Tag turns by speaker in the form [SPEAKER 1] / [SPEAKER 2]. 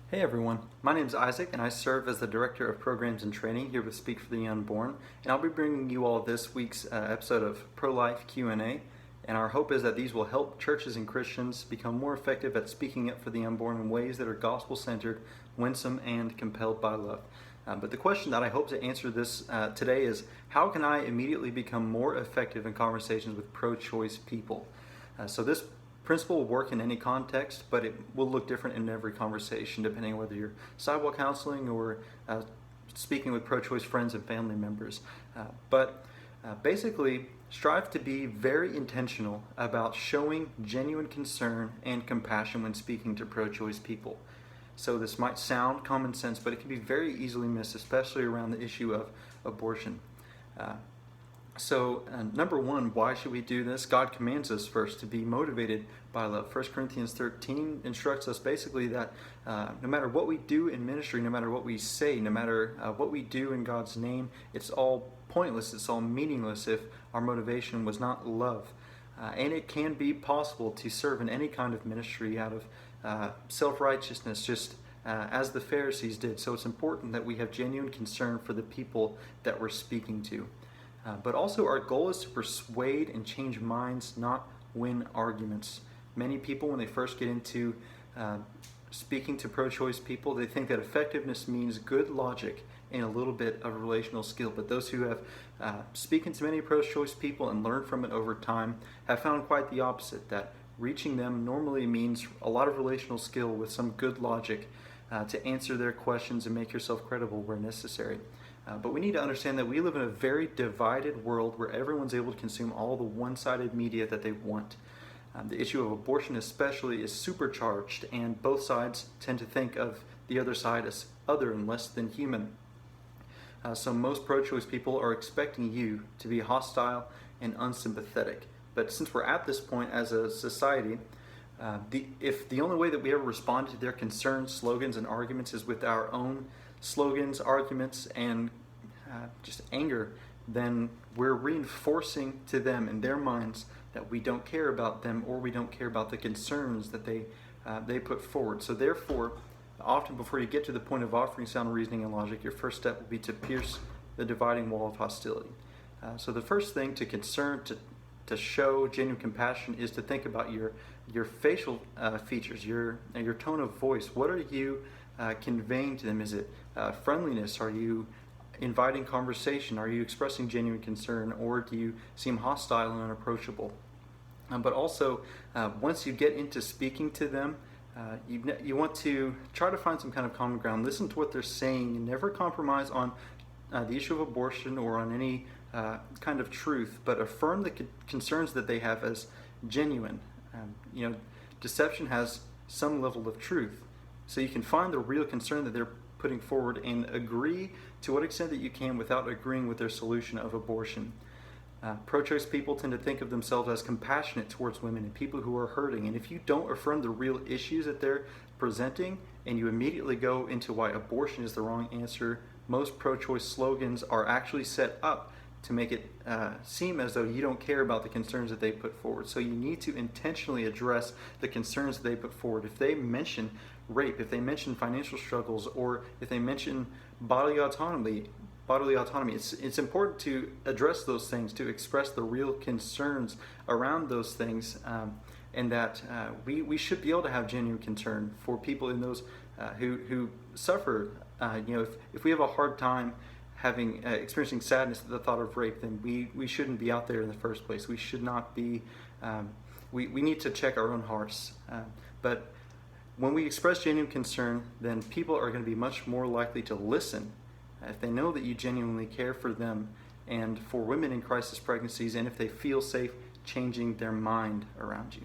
[SPEAKER 1] Hey everyone, my name is Isaac and I serve as the Director of Programs and Training here with Speak for the Unborn, and I'll be bringing you all this week's episode of Pro-Life Q&A, and our hope is that these will help churches and Christians become more effective at speaking up for the unborn in ways that are gospel-centered, winsome, and compelled by love. But the question that I hope to answer this today is, how can I immediately become more effective in conversations with pro-choice people? So this principle will work in any context, but it will look different in every conversation, depending on whether you're sidewalk counseling or speaking with pro-choice friends and family members. But basically, strive to be very intentional about showing genuine concern and compassion when speaking to pro-choice people. So this might sound common sense, but it can be very easily missed, especially around the issue of abortion. So, number one, why should we do this? God commands us first to be motivated by love. 1 Corinthians 13 instructs us basically that no matter what we do in ministry, no matter what we say, no matter what we do in God's name, it's all pointless, it's all meaningless if our motivation was not love. And it can be possible to serve in any kind of ministry out of self-righteousness, just as the Pharisees did. So it's important that we have genuine concern for the people that we're speaking to. But also our goal is to persuade and change minds, not win arguments. Many people, when they first get into speaking to pro-choice people, they think that effectiveness means good logic and a little bit of relational skill. But those who have spoken to many pro-choice people and learned from it over time have found quite the opposite, that reaching them normally means a lot of relational skill with some good logic to answer their questions and make yourself credible where necessary. But we need to understand that we live in a very divided world where everyone's able to consume all the one-sided media that they want. The issue of abortion especially is supercharged, and both sides tend to think of the other side as other and less than human. So most pro-choice people are expecting you to be hostile and unsympathetic. But since we're at this point as a society, if the only way that we ever respond to their concerns, slogans, and arguments is with our own slogans, arguments, and just anger, then we're reinforcing to them in their minds that we don't care about them, or we don't care about the concerns that they put forward. So therefore, often before you get to the point of offering sound reasoning and logic, your first step will be to pierce the dividing wall of hostility. So the first thing to show genuine compassion is to think about your facial features, your tone of voice. What are you conveying to them? Is it friendliness? Are you inviting conversation? Are you expressing genuine concern, or do you seem hostile and unapproachable? But also, once you get into speaking to them, you want to try to find some kind of common ground. Listen to what they're saying, and never compromise on the issue of abortion or on any kind of truth, but affirm the concerns that they have as genuine. Deception has some level of truth. So you can find the real concern that they're putting forward and agree to what extent that you can without agreeing with their solution of abortion. Pro-choice people tend to think of themselves as compassionate towards women and people who are hurting. And if you don't affirm the real issues that they're presenting, and you immediately go into why abortion is the wrong answer, most pro-choice slogans are actually set up to make it seem as though you don't care about the concerns that they put forward. So you need to intentionally address the concerns that they put forward. If they mention rape, if they mention financial struggles, or if they mention bodily autonomy, it's important to address those things, to express the real concerns around those things, and that we should be able to have genuine concern for people in those who suffer. If we have a hard time experiencing sadness at the thought of rape, then we shouldn't be out there in the first place. We should not be. We need to check our own hearts. But when we express genuine concern, then people are going to be much more likely to listen if they know that you genuinely care for them and for women in crisis pregnancies, and if they feel safe changing their mind around you.